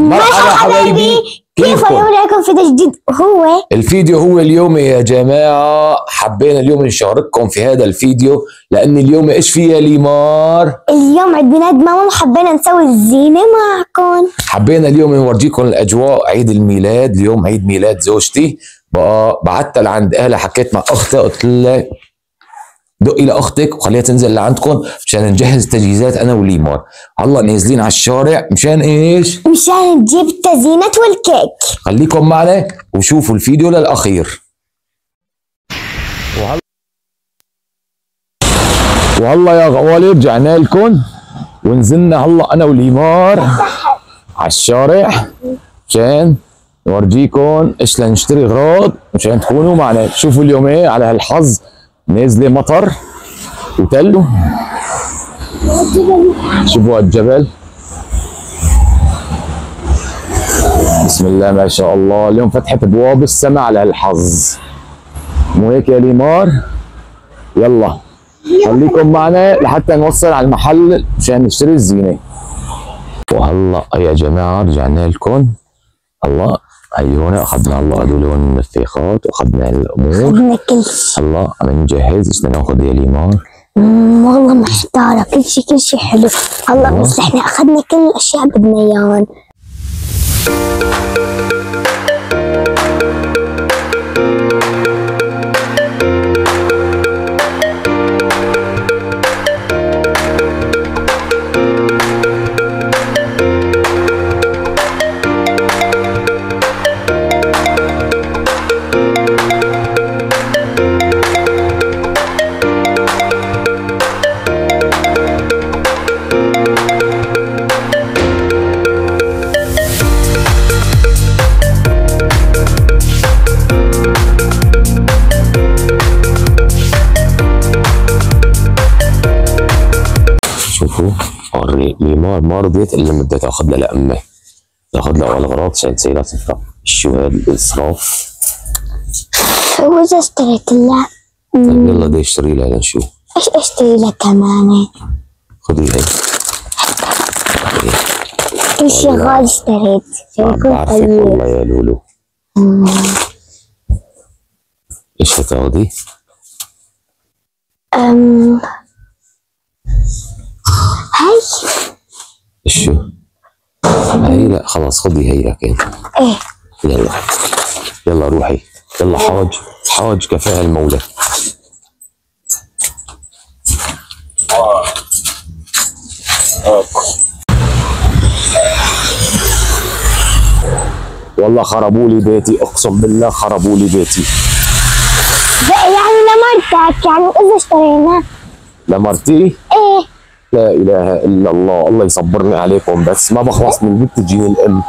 مرحبا حبايبي، كيفكم؟ رايكم في تجديد الفيديو هو اليوم يا جماعة. حبينا اليوم نشارككم في هذا الفيديو لأن اليوم إيش فيها ليمار؟ اليوم عيد ميلاد ماما وحبينا نسوي الزينة معكم. حبينا اليوم نورجيكم الأجواء عيد الميلاد. اليوم عيد ميلاد زوجتي، بقى بعتها لعند أهلها، حكيت مع أختها قلت لها دقي لأختك وخليها تنزل لعندكم مشان نجهز تجهيزات أنا وليمار. هلا نازلين على الشارع مشان إيش؟ مشان نجيب التزيينات والكيك. خليكم معنا وشوفوا الفيديو للأخير. وهلا يا غوالي رجعنا لكم ونزلنا هلا أنا وليمار على الشارع مشان نورجيكم إيش لنشتري أغراض مشان تكونوا معنا. شوفوا اليوم إيه على هالحظ، نازلة مطر وتلو. شوفوا الجبل، بسم الله ما شاء الله. اليوم فتحت ابواب السماء على هالحظ، مو هيك يا ليمار؟ يلا خليكم معنا لحتى نوصل على المحل مشان نشتري الزينه. وهلا يا جماعه رجعنا لكم. هلا هيونا اخذنا هلا هدول المنفخات واخذنا الامور، اخذنا كل هلا عم نجهز. ايش بدنا ناخذ يا ليمار؟ والله محتارة، كل شيء حلو. هلا بس احنا اخذنا كل الاشياء بدنا اياها. شوفوا ليمار ما رضيت الا لما بدها تاخذ لها لامها، تاخذ لها الاغراض عشان تسوي لها سفره. شو هذا الاسراف؟ واذا اشتريت لها طيب يلا بدي اشتري لها لنشوف. ايش اشتري لها كمان؟ خذي هي. كل شيء غالي اشتريت. بعرفك والله يا لولو. ايش هتاخذي؟ هاي شو؟ هي لا خلاص خذي هي لكن. ايه يلا يلا روحي، يلا حاج كفاها المولى. والله خربوا لي بيتي، اقسم بالله خربوا لي بيتي. يعني لمرتك، يعني اذا اشترينا لمرتي؟ ايه. لا اله الا الله، الله يصبرني عليكم، بس ما بخلص من البيت تجيني الام.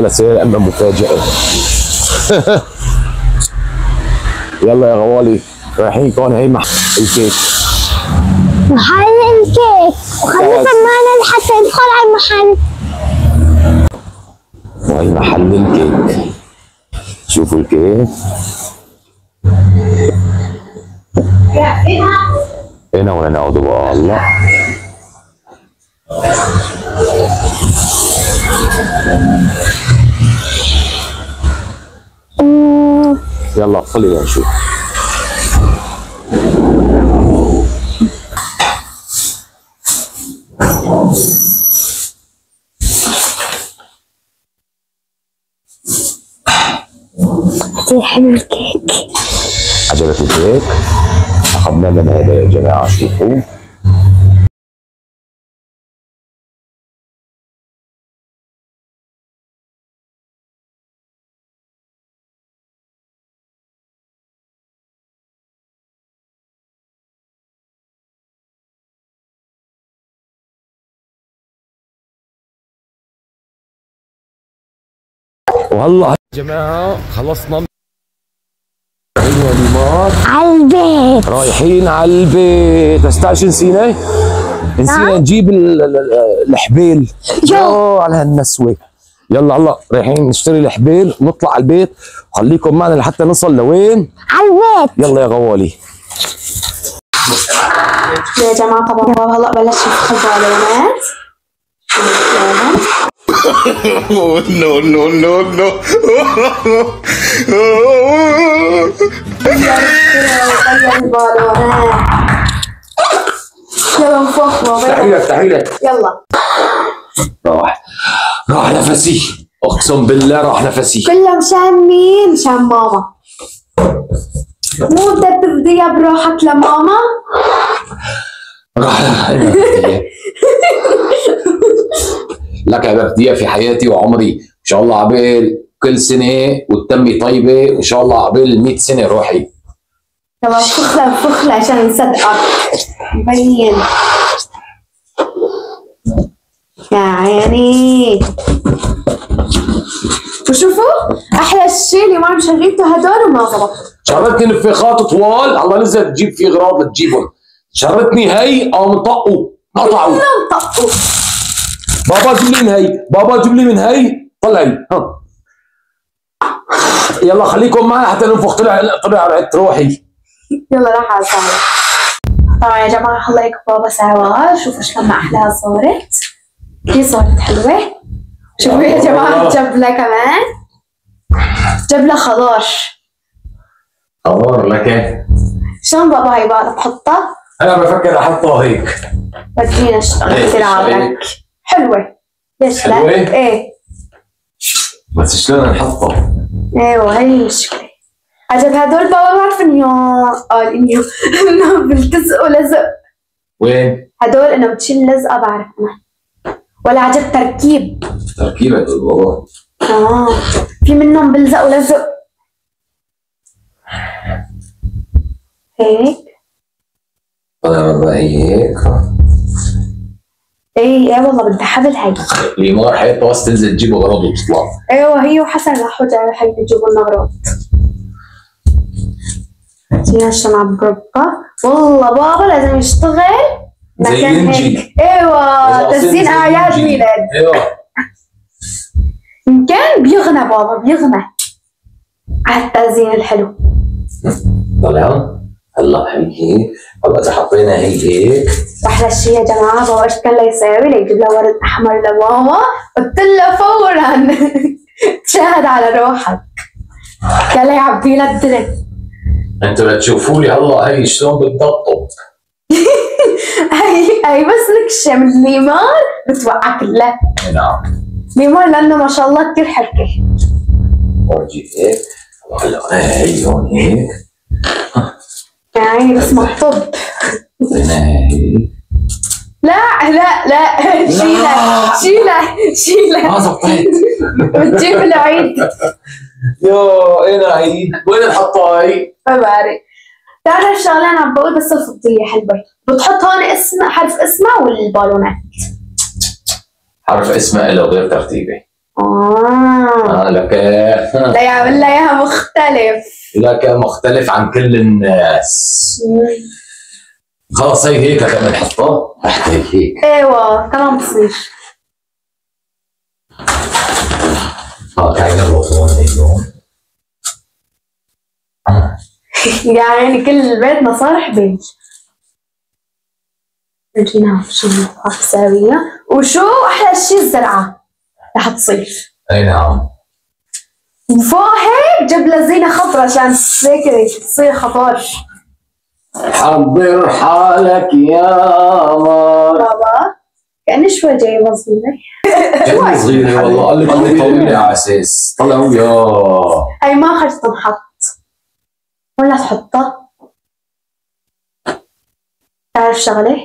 لسه الام مفاجأة. يلا يا غوالي رايحين كون هي محل الكيك. محل الكيك، وخلينا معنا لحتى ندخل على المحل. وهي محل الكيك، شوفوا الكيك هنا وين ناخذه بقى. الله يلا خلينا نشوف. كثير حلو الكيك. عجبك الكيك؟ اخذنا لنا هذا يا جماعه، شوفوا وهلا يا جماعه خلصنا على البيت، رايحين على البيت. بس تعال شو نسينا؟ نسينا نجيب الحبيل. على هالنسوه. يلا هلا رايحين نشتري الحبيل ونطلع على البيت. خليكم معنا لحتى نصل لوين؟ على البيت. يلا يا غوالي. يا جماعة طبعا هلا بلشت البالونات. No, no, no, no. يلا نفوق بابا. افتحي لك يلا راح نفسي، اقسم بالله راح نفسي. كله مشان مين؟ مشان ماما. مو بدك تفضيها بروحك لماما؟ راح لك عبادية في حياتي وعمري، ان شاء الله عبال كل سنه وتتمي طيبه، وان شاء الله عبال 100 سنه روحي. يلا فخلة عشان نصدقك. مبين يا عيني. وشوفوا احلى الشيء اللي ما مشغلته هدول وما ضبط. شرتني نفخات طوال، الله نزل تجيب في اغراض تجيبهم. شرتني هي قاموا طقوا قطعوا. نطقوا. بابا جيب لي من هي، بابا جيب لي من هي، طلعي ها. يلا خليكم معي حتى ننفخ. طلع رعت روحي. يلا راح على الصالة. طبعا يا جماعة خليك بابا سوا. شوفوا شلون ما أحلاها صارت. هي صارت حلوة. شوفوا يا جماعة جاب لها كمان. جاب لها خضار. خضار لك. شلون بابا هي بقى تحطها؟ انا بفكر احطها هيك. ودينا اشتغل تلعبك. حلوة. ليش لا؟ حلوة؟ ايه. بس شلون نحطها؟ ايوه هي المشكلة. عجب هدول بابا بعرف انه بلتزق ولزق. وين؟ هدول انه بتشيل لزقة بعرف انا. ولا عجب تركيب. تركيبة بابا. في منهم بلزق ولزق. هيك. والله هيك. ايه والله بدها حبل هي. ليمار حيط بس تنزل تجيب اغراض وتطلع. ايوه هي وحسن راحوا حي يجيبوا لنا اغراض. فيها شمعة بربقة. والله بابا لازم يشتغل مكان هيك. ايوه تزيين اعياد ميلاد. ايوه يمكن بيغنى بابا بيغنى على التزيين الحلو. طلع هلا هي هلا اذا حطينا هي هيك. واحلى شيء يا جماعه بابا ايش كان يساوي؟ ليجيب لها ورد احمر لماما. قلت له فورا تشاهد على روحك. كان له يعبي لها الدرب. انتوا لا تشوفوا لي هلا هي شلون بتضبط. هي بس لك من ليمار بتوقع كلها. نعم ليمار لانه ما شاء الله كثير حركه. ورجي هيك هلا هي هون هيك. يا عيني بس مطب. هيك. لا شيلها ما زبطت. بتجيب العيد. يا اين عيد؟ وين نحطها هي؟ ما بعرف. تعرف شغله انا عم بقول بس الفضيه حلوه. بتحط هون اسم حرف اسمها والبالونات. حرف اسمها له غير ترتيبه. لك لا يعمل لها اياها مختلف. لك مختلف عن كل الناس. خلاص هي هيك كمان نحطها تحت هيك. ايوه كمان بصير. تعالي نربط هون هيك هون. يعني كل البيت مصالح بيت. رجينا شو تساويها. وشو احلى شيء الزرعه رح تصير. اي نعم. وفوق هيك جاب لها زينه خضراء عشان هيك تصير خضار. حضر حالك يا مار. بابا كأني شوي جايبه صغيره. كأني صغيره والله. قال لي طويله على اساس طلعوا يا هي ما خرجت تنحط ولا تحطها. تعرف شغله؟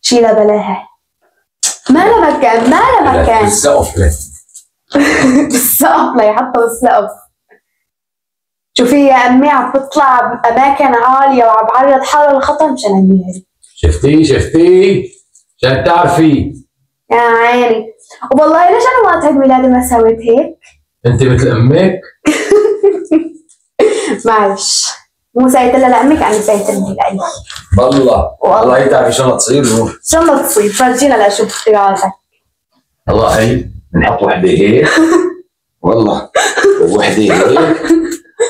شيلها بلاها. ما لها مكان. بالسقف له. بالسقف ليحطها بالسقف. شوفي يا امي عم بتطلع باماكن عاليه وعم بعرض حالها للخطر مشان الميل. شفتي عشان تعرفي. يا عيني. والله ليش انا وقت عيد ميلادي ما سويت هيك؟ انت مثل امك. معلش مو سويت لها لامك انا سويت لي لألي. والله هي تعرفي شلون تصير نور. شلون تصير؟ فرجينا لاشوف اختياراتك. والله هي بنحط وحده هيك. والله وحده هيك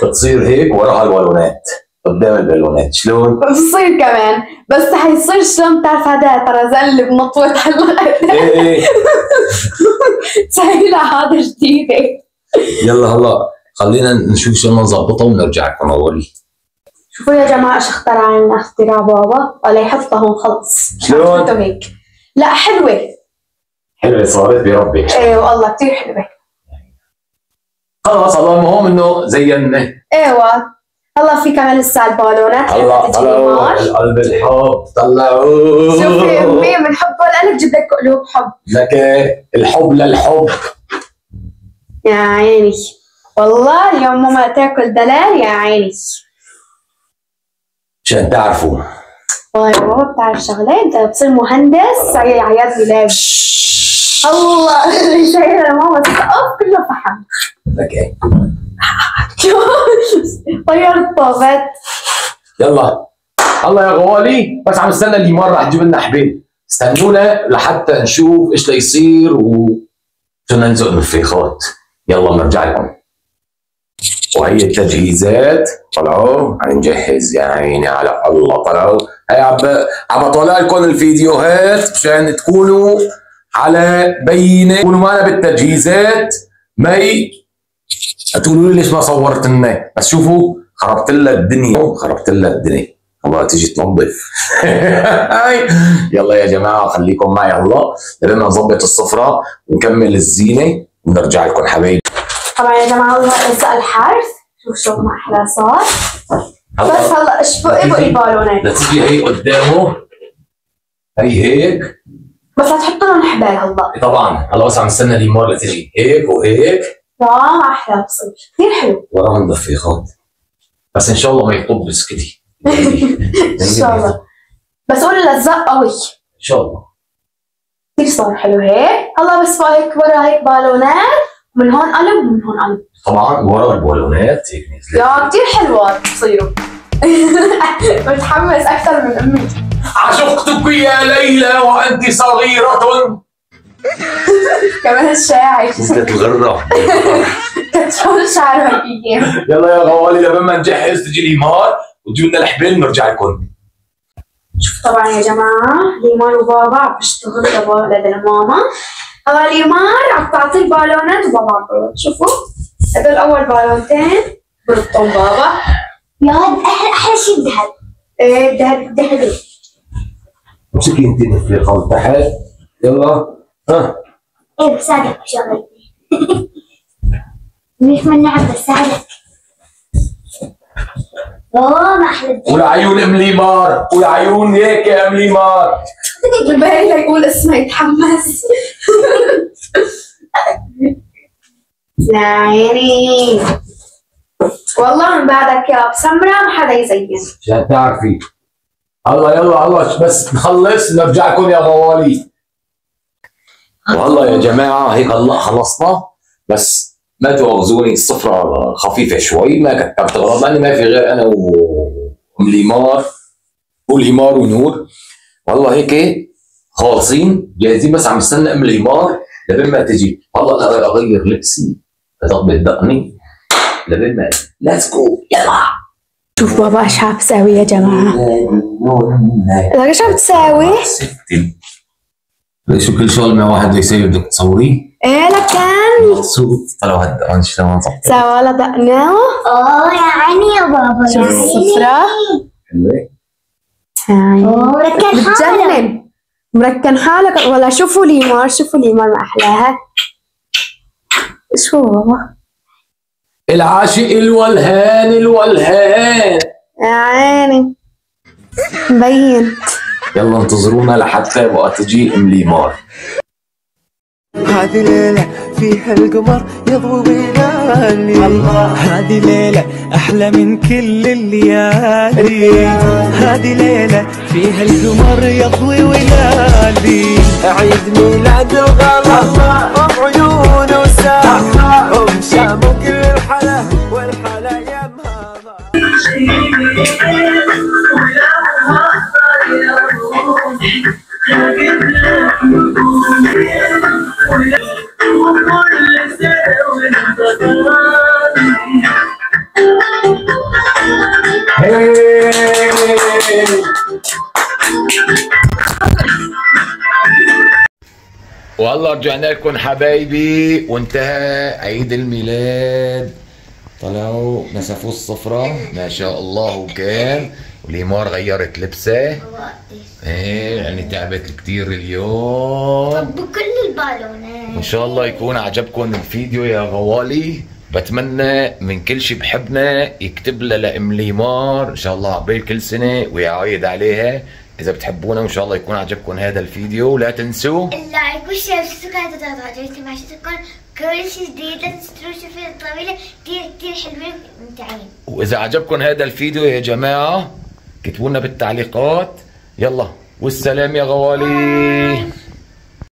بتصير هيك وراها البالونات. قدام البالونات. شلون؟ بصير كمان، بس حيصير شلون بتعرف هذا ترى زل بنطوة هلا. ايه سهيلة هذا جديدة. يلا هلا خلينا نشوف شو بدنا نظبطها ونرجع لكم اول. شوفوا يا جماعة ايش اخترع لنا اختراع بابا، ولا يحطها هون خلص. شلون؟ حطوا هيك. لا حلوة. حلوة صارت بربي. ايه والله كثير حلوة. خلص هلا المهم انه زينا. ايوه. هلا في كمان لسه البالونات. هلا طلعوا قلب الحب طلعوا. شوفي يا امي من حب القلب جيب لك قلوب حب. لك الحب للحب. يا عيني والله اليوم ماما تاكل دلال يا عيني. عشان تعرفوا والله يا بابا بتعرف شغله، انت بتصير مهندس على اعياد ميلاد. الله اللي شايله لماما السقف كله فحم. لك ايه طيرت طابت. يلا الله يا غوالي، بس عم نستنى اللي مرة تجيب لنا حبيب. استنونا لحتى نشوف ايش ليصير بدنا نلزق المفيخات. يلا بنرجع لكم. وهي التجهيزات طلعوا، عم نجهز يا عيني على الله. طلعوا هي عم بطلع لكم الفيديوهات مشان تكونوا على بينه، تكونوا معنا بالتجهيزات، ما تقولوا لي ليش ما صورت لنا. بس شوفوا خربت لها الدنيا، خربت لها الدنيا. الله تيجي تنظف. يلا يا جماعه خليكم معي هلا لما نظبط السفره ونكمل الزينه ونرجع لكم حبايبي. طبعا يا جماعه الله لسه الحرث، شوف ما احلى صار. بس هلا اشبقوا البالونات. لا تيجي هي قدامه، هي هيك، بس لا تحط لهم حبال هلا. طبعا هلا بس عم نستنى ليمار لتيجي هيك وهيك. لا ما احلى بصير كثير حلو. وراها مضفيخات، بس ان شاء الله ما يطب اسكتي. ان شاء الله. بس قول لزق قوي. ان شاء الله. كثير صار حلو هيك. هلا بس هيك ورا هيك بالونات، من هون قلب ومن هون قلب. طبعا ورا البالونات هيك نزلت. يا كثير حلوات بصيروا. متحمس اكثر من امي. عشقتك يا ليلى وانت صغيرة. كمان الشاعر. نزلت الغرة. كتشون شعره هالايام. يلا يا غوالي لما نجهز تجي ليمار وتجيب لنا الحبال نرجع لكم. شوف طبعا يا جماعة ليمار وبابا عم بيشتغلوا لدى الماما. هلا ليمار عم تعطي البالونات وبابا عم بيرد. شوفوا هدول أول بالونتين بربطهم بابا. يا أحلى شيء الذهب. إيه الذهب ذهبي. امسكي انت الفريقة من تحت. يلا ها. ايه بساعدك بشغلتي. مش من نعم بساعدك. اوه ما احلى الدنيا. ولعيون ام ليمار، ولعيون هيك يا ام ليمار. بالي ليقول اسمه يتحمس. يا عيني والله من بعدك يا بسمرة ما حدا يزين. عشان تعرفي. الله يلا الله بس نخلص نرجع لكم يا غوالي. والله يا جماعة هيك هلا خلصنا، بس ما تواخذوني السفرة خفيفة شوي، ما كتبت غلط لأني ما في غير أنا وأم ليمار وليمار ونور. والله هيك خالصين جاهزين، بس عم نستنى أم ليمار لبين ما تجي. والله أنا أغير لبسي أضبط دقني لبين ما ليتس جو. يلا شوف بابا ايش عم بساوي يا جماعة. لك ايش عم تساوي؟ شو كل شغل ما واحد يسوي بدك تصوريه؟ ايه لكن مبسوط. طلعوا هالدقن شلون صح؟ سوا لدقناه. اوه يا عيني يا بابا يا شوف عيني. السفرة. اوه مركن حالك. بتجنن مركن حالك. ولا شوفوا ليمار، شوفوا ليمار ما احلاها. شو بابا؟ العاشق الولهان الولهان. يا عيني مبين. يلا انتظرونا لحتى بقى تجي ام ليمار. هذه ليلة فيها القمر يضوي بلالي، هذه ليلة أحلى من كل الليالي، هذه ليلة فيها القمر يضوي ولالي، عيد ميلاد الغلا وعيونه ساحة ومشامه كل الحلا والحلا يمها. والله رجعنا لكم حبايبي وانتهى عيد الميلاد. طلعوا نسفوا الصفرة ما شاء الله وكان، وليمار غيرت لبسه. ايه يعني تعبت كتير اليوم بكل البالونات. وان شاء الله يكون عجبكم الفيديو يا غوالي. بتمنى من كل شي بحبنا يكتب لها لأم ليمار ان شاء الله عقبال كل سنة ويعايد عليها. اذا بتحبونا وان شاء الله يكون عجبكم هذا الفيديو، ولا تنسوا اللايك والشير والسبسكرايب تضغطوا على الجرس عشان تكون كل شيء جديد. لا تنسوا الفيديو الطويلة كتير كتير حلوين وممتعين. واذا عجبكم هذا الفيديو يا جماعة كتبوا لنا بالتعليقات. يلا والسلام يا غوالي.